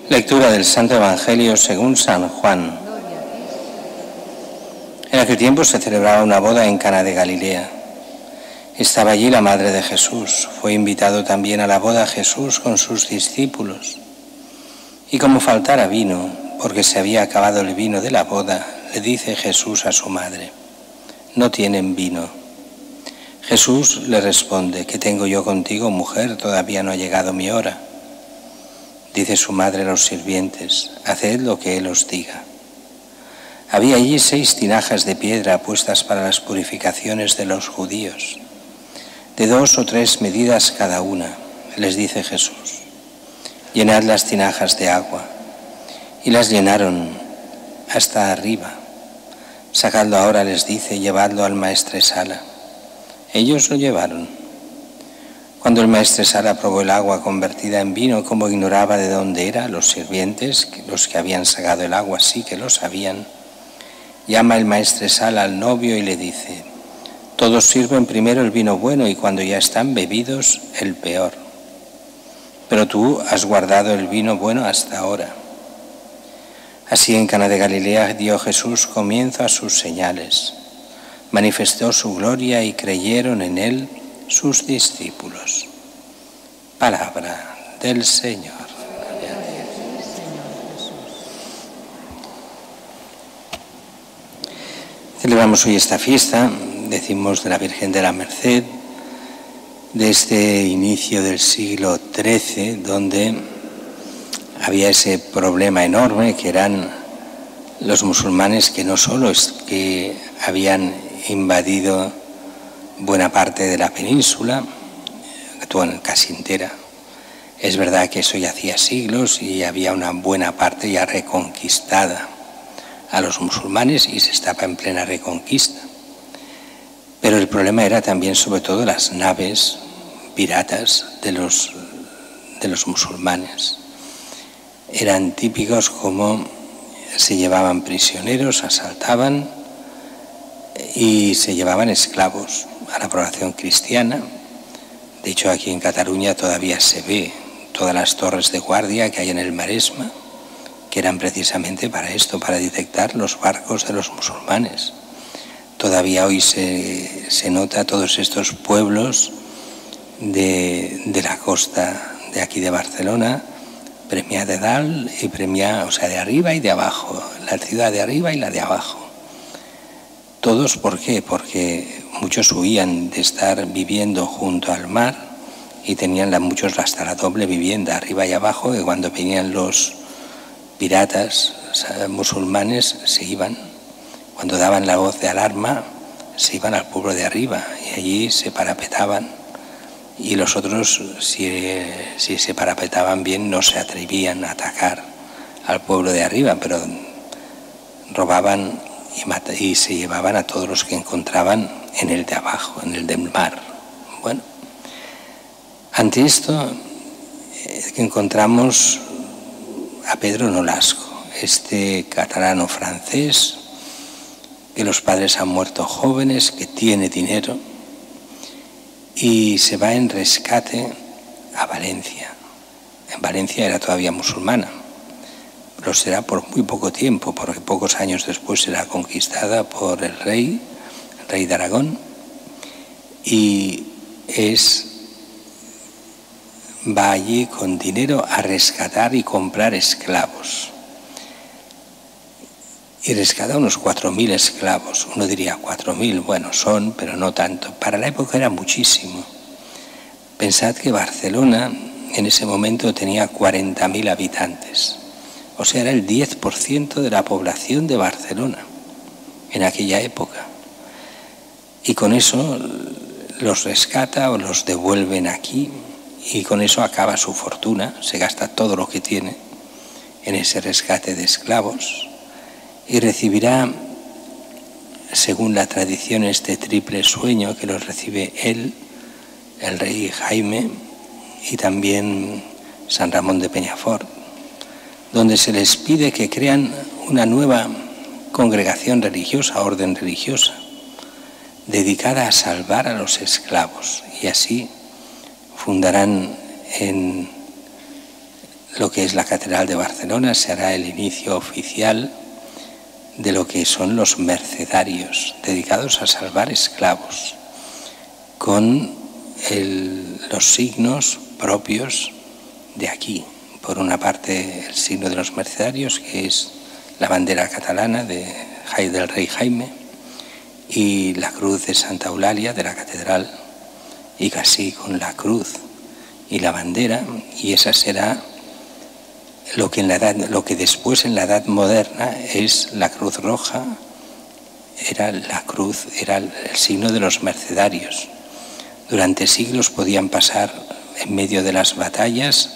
Lectura del Santo Evangelio según San Juan. En aquel tiempo se celebraba una boda en Cana de Galilea. Estaba allí la madre de Jesús. Fue invitado también a la boda Jesús con sus discípulos. Y como faltara vino, porque se había acabado el vino de la boda, le dice Jesús a su madre: «No tienen vino». Jesús le responde: «¿Qué tengo yo contigo, mujer? Todavía no ha llegado mi hora». Dice su madre a los sirvientes: «Haced lo que él os diga». Había allí 6 tinajas de piedra puestas para las purificaciones de los judíos, de 2 o 3 medidas cada una. Les dice Jesús: «Llenad las tinajas de agua». Y las llenaron hasta arriba. «Sacadlo ahora», les dice, «llevadlo al maestresala». Ellos lo llevaron. Cuando el maestresala probó el agua convertida en vino, como ignoraba de dónde era, los sirvientes, los que habían sacado el agua, sí que lo sabían, llama el maestresala al novio y le dice: «Todos sirven primero el vino bueno y cuando ya están bebidos, el peor. Pero tú has guardado el vino bueno hasta ahora». Así en Cana de Galilea dio Jesús comienzo a sus señales. Manifestó su gloria y creyeron en él sus discípulos. Palabra del Señor. Celebramos hoy esta fiesta, decimos, de la Virgen de la Merced, de este inicio del siglo XIII, donde había ese problema enorme que eran los musulmanes, que no solo es que habían invadido buena parte de la península, casi entera. Es verdad que eso ya hacía siglos y había una buena parte ya reconquistada a los musulmanes y se estaba en plena reconquista. Pero el problema era también sobre todo las naves piratas de los musulmanes. Eran típicos como se llevaban prisioneros, asaltaban y se llevaban esclavos a la población cristiana. De hecho, aquí en Cataluña todavía se ve todas las torres de guardia que hay en el Maresma, que eran precisamente para esto, para detectar los barcos de los musulmanes. Todavía hoy se nota todos estos pueblos de la costa de aquí de Barcelona, Premià de Dalt y Premià, o sea, de arriba y de abajo, la ciudad de arriba y la de abajo. Todos, ¿por qué? Porque muchos huían de estar viviendo junto al mar y tenían muchos hasta la doble vivienda, arriba y abajo, y cuando venían los piratas musulmanes se iban. Cuando daban la voz de alarma, se iban al pueblo de arriba y allí se parapetaban. Y los otros, si se parapetaban bien, no se atrevían a atacar al pueblo de arriba, pero robaban y se llevaban a todos los que encontraban en el de abajo, en el del mar. Bueno, ante esto encontramos a Pedro Nolasco, este catalano francés, que los padres han muerto jóvenes, que tiene dinero, y se va en rescate a Valencia. En Valencia era todavía musulmana, pero será por muy poco tiempo, porque pocos años después será conquistada por el rey de Aragón, y va allí con dinero a rescatar y comprar esclavos. Y rescata unos 4.000 esclavos. Uno diría 4.000, bueno, son, pero no tanto. Para la época era muchísimo. Pensad que Barcelona en ese momento tenía 40.000 habitantes. O sea, era el 10% de la población de Barcelona en aquella época. Y con eso los rescata o los devuelven aquí y con eso acaba su fortuna. Se gasta todo lo que tiene en ese rescate de esclavos. Y recibirá, según la tradición, este triple sueño que los recibe él, el rey Jaime y también San Ramón de Peñafort, donde se les pide que crean una nueva congregación religiosa, orden religiosa, dedicada a salvar a los esclavos. Y así fundarán en lo que es la Catedral de Barcelona será el inicio oficial de lo que son los mercedarios, dedicados a salvar esclavos, con los signos propios de aquí. Por una parte, el signo de los mercedarios, que es la bandera catalana del rey Jaime, y la cruz de Santa Eulalia de la catedral, y casi con la cruz y la bandera, y esa será lo que después en la Edad Moderna es la Cruz Roja. Era el signo de los mercedarios. Durante siglos podían pasar en medio de las batallas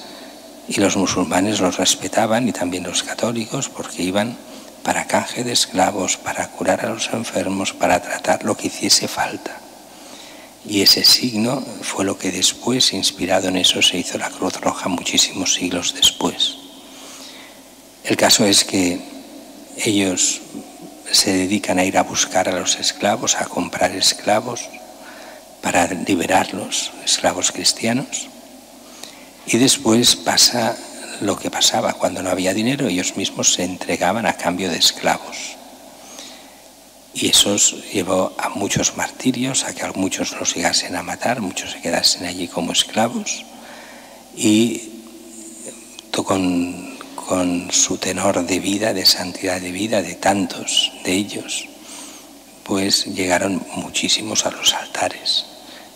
y los musulmanes los respetaban, y también los católicos, porque iban para canje de esclavos, para curar a los enfermos, para tratar lo que hiciese falta. Y ese signo fue lo que después, inspirado en eso, se hizo la Cruz Roja muchísimos siglos después. El caso es que ellos se dedican a ir a buscar a los esclavos, a comprar esclavos para liberarlos, esclavos cristianos. Y después pasa lo que pasaba cuando no había dinero, ellos mismos se entregaban a cambio de esclavos. Y eso llevó a muchos martirios, a que a muchos los llegasen a matar, muchos se quedasen allí como esclavos, y con su tenor de vida, de santidad de vida, de tantos de ellos, pues llegaron muchísimos a los altares.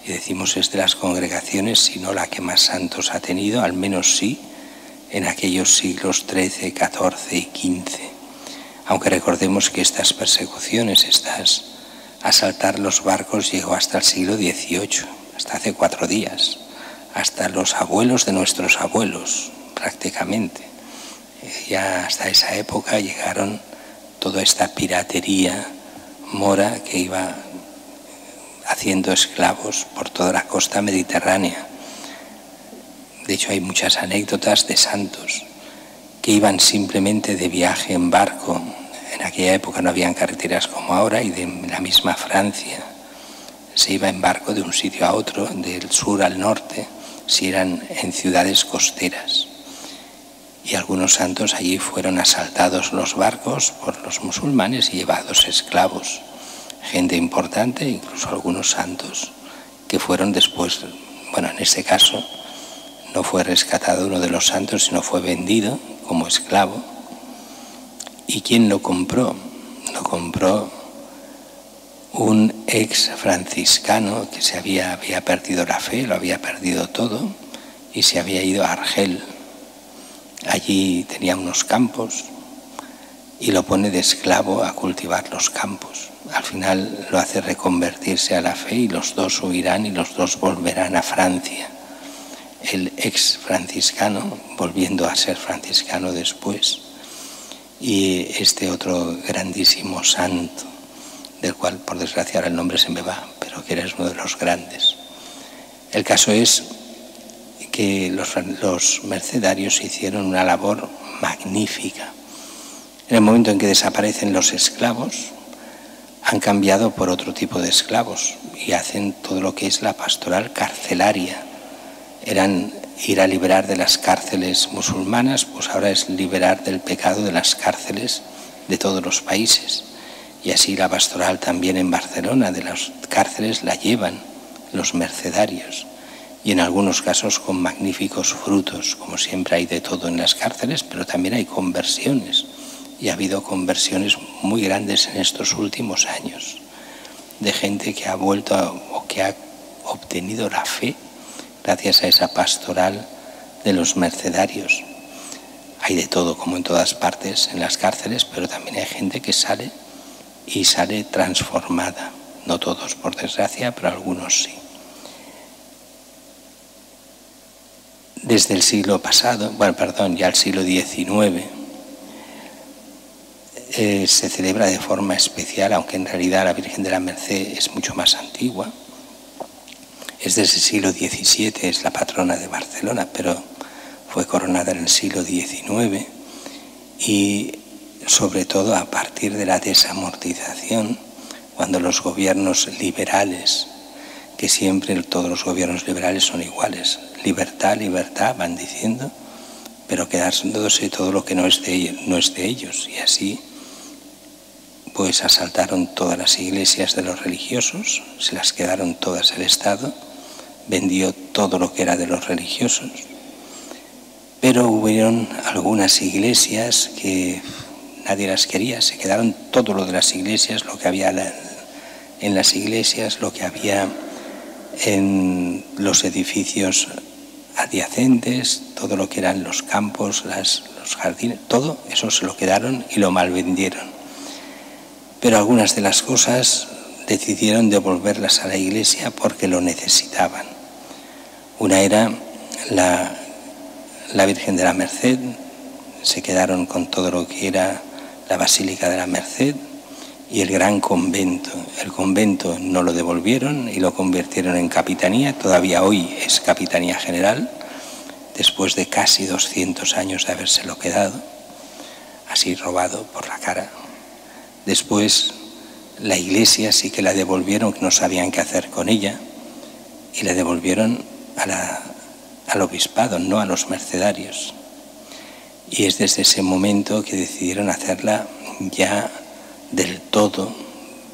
Y decimos, es de las congregaciones, si no la que más santos ha tenido, al menos sí, en aquellos siglos XIII, XIV y XV. Aunque recordemos que estas persecuciones, asaltar los barcos, llegó hasta el siglo XVIII, hasta hace 4 días, hasta los abuelos de nuestros abuelos, prácticamente. Ya hasta esa época llegaron toda esta piratería mora que iba haciendo esclavos por toda la costa mediterránea. De hecho, hay muchas anécdotas de santos que iban simplemente de viaje en barco. En aquella época no habían carreteras como ahora, y de la misma Francia se iba en barco de un sitio a otro, del sur al norte, si eran en ciudades costeras. Y algunos santos allí fueron asaltados los barcos por los musulmanes y llevados esclavos. Gente importante, incluso algunos santos que fueron después, bueno, en este caso no fue rescatado uno de los santos, sino fue vendido como esclavo. ¿Y quién lo compró? Lo compró un ex franciscano que había perdido la fe, lo había perdido todo, y se había ido a Argel. Allí tenía unos campos y lo pone de esclavo a cultivar los campos. Al final lo hace reconvertirse a la fe, y los dos huirán y los dos volverán a Francia. El ex franciscano volviendo a ser franciscano después, y este otro grandísimo santo, del cual por desgracia ahora el nombre se me va, pero que era uno de los grandes. El caso es que los mercedarios hicieron una labor magnífica. En el momento en que desaparecen los esclavos, han cambiado por otro tipo de esclavos y hacen todo lo que es la pastoral carcelaria. Eran ir a liberar de las cárceles musulmanas, pues ahora es liberar del pecado de las cárceles de todos los países. Y así la pastoral también en Barcelona, de las cárceles la llevan los mercedarios, y en algunos casos con magníficos frutos. Como siempre hay de todo en las cárceles, pero también hay conversiones, y ha habido conversiones muy grandes en estos últimos años, de gente que ha vuelto o que ha obtenido la fe gracias a esa pastoral de los mercedarios. Hay de todo, como en todas partes, en las cárceles, pero también hay gente que sale y sale transformada. No todos, por desgracia, pero algunos sí. Desde el siglo pasado, ya el siglo XIX, se celebra de forma especial, aunque en realidad la Virgen de la Merced es mucho más antigua. Es desde el siglo XVII, es la patrona de Barcelona, pero fue coronada en el siglo XIX, y sobre todo a partir de la desamortización, cuando los gobiernos liberales, que siempre todos los gobiernos liberales son iguales, libertad, libertad, van diciendo, pero quedándose todo lo que no es de ellos. Y así pues asaltaron todas las iglesias de los religiosos, se las quedaron todas el Estado, vendió todo lo que era de los religiosos. Pero hubieron algunas iglesias que nadie las quería, se quedaron todo lo de las iglesias, lo que había en las iglesias, lo que había en los edificios adyacentes, todo lo que eran los campos, los jardines, todo eso se lo quedaron y lo malvendieron. Pero algunas de las cosas decidieron devolverlas a la iglesia porque lo necesitaban. Una era la Virgen de la Merced, se quedaron con todo lo que era la Basílica de la Merced y el gran convento. El convento no lo devolvieron y lo convirtieron en capitanía, todavía hoy es capitanía general, después de casi 200 años de habérselo quedado, así robado por la cara. Después la iglesia sí que la devolvieron, que no sabían qué hacer con ella, y la devolvieron al obispado, no a los mercedarios. Y es desde ese momento que decidieron hacerla ya del todo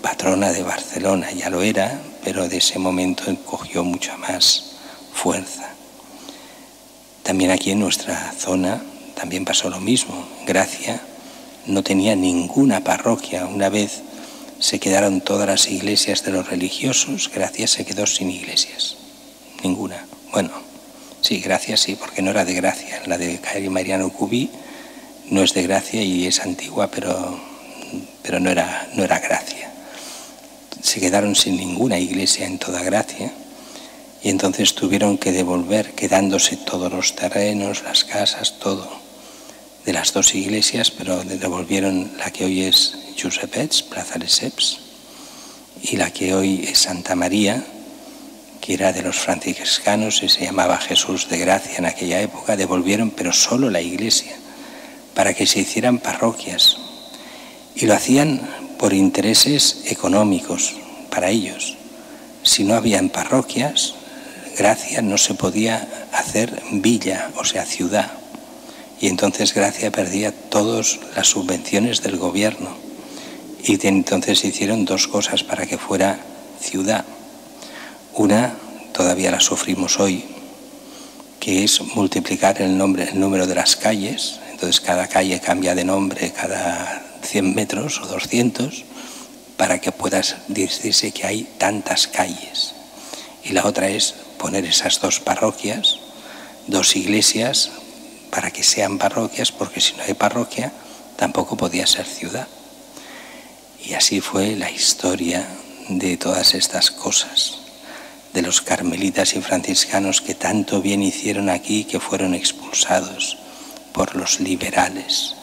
patrona de Barcelona. Ya lo era, pero de ese momento cogió mucha más fuerza. También aquí en nuestra zona también pasó lo mismo. Gracia no tenía ninguna parroquia. Una vez se quedaron todas las iglesias de los religiosos, Gracia se quedó sin iglesias. Ninguna. Bueno, sí, Gracia sí, porque no era de Gracia. La de Caer Mariano Cubí no es de Gracia y es antigua, pero no era Gracia. Se quedaron sin ninguna iglesia en toda Gracia y entonces tuvieron que devolver, quedándose todos los terrenos, las casas, todo de las dos iglesias, pero devolvieron la que hoy es Josepets, Plaza Lesseps, y la que hoy es Santa María, que era de los franciscanos y se llamaba Jesús de Gracia en aquella época. Devolvieron, pero solo la iglesia, para que se hicieran parroquias. Y lo hacían por intereses económicos para ellos. Si no habían parroquias, Gracia no se podía hacer villa, o sea, ciudad. Y entonces Gracia perdía todas las subvenciones del gobierno. Y entonces hicieron dos cosas para que fuera ciudad. Una, todavía la sufrimos hoy, que es multiplicar el número de las calles. Entonces cada calle cambia de nombre cada 100 metros o 200 para que puedas decirse que hay tantas calles. Y la otra es poner esas dos parroquias, dos iglesias, para que sean parroquias, porque si no hay parroquia tampoco podía ser ciudad. Y así fue la historia de todas estas cosas, de los carmelitas y franciscanos que tanto bien hicieron aquí, que fueron expulsados por los liberales.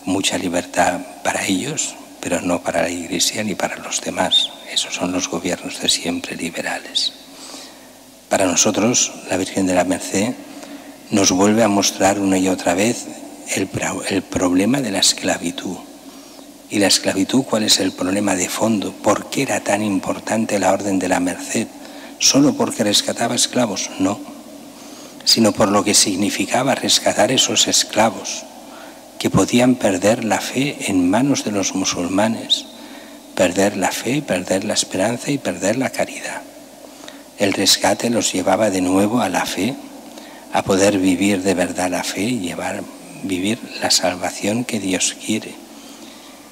Mucha libertad para ellos, pero no para la Iglesia ni para los demás. Esos son los gobiernos de siempre liberales. Para nosotros, la Virgen de la Merced nos vuelve a mostrar una y otra vez el problema de la esclavitud. ¿Y la esclavitud cuál es el problema de fondo? ¿Por qué era tan importante la Orden de la Merced? ¿Solo porque rescataba esclavos? No, sino por lo que significaba rescatar esos esclavos, que podían perder la fe en manos de los musulmanes, perder la fe, perder la esperanza y perder la caridad. El rescate los llevaba de nuevo a la fe, a poder vivir de verdad la fe y vivir la salvación que Dios quiere.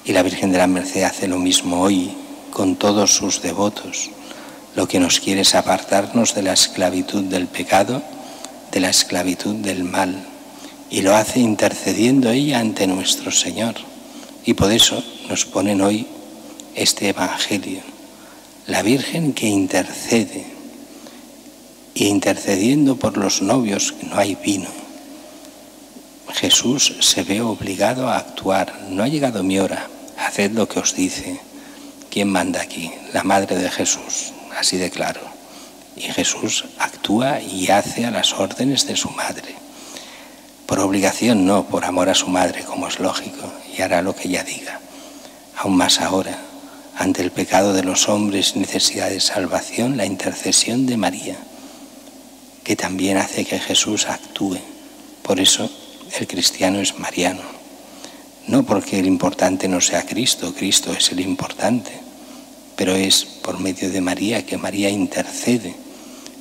Y la Virgen de la Merced hace lo mismo hoy con todos sus devotos. Lo que nos quiere es apartarnos de la esclavitud del pecado, de la esclavitud del mal. Y lo hace intercediendo ella ante nuestro Señor. Y por eso nos ponen hoy este Evangelio. La Virgen que intercede. Y intercediendo por los novios, que no hay vino. Jesús se ve obligado a actuar. No ha llegado mi hora. Haced lo que os dice. ¿Quién manda aquí? La madre de Jesús. Así de claro. Y Jesús actúa y hace a las órdenes de su madre. Por obligación no, por amor a su madre, como es lógico, y hará lo que ella diga. Aún más ahora, ante el pecado de los hombres y necesidad de salvación, la intercesión de María, que también hace que Jesús actúe. Por eso el cristiano es mariano. No porque el importante no sea Cristo, Cristo es el importante, pero es por medio de María que María intercede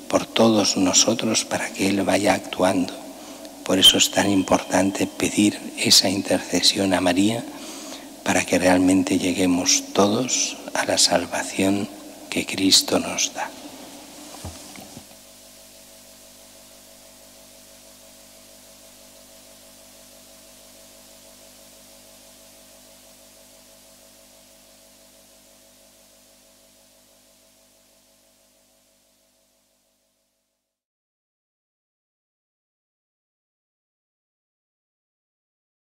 por todos nosotros para que Él vaya actuando. Por eso es tan importante pedir esa intercesión a María para que realmente lleguemos todos a la salvación que Cristo nos da.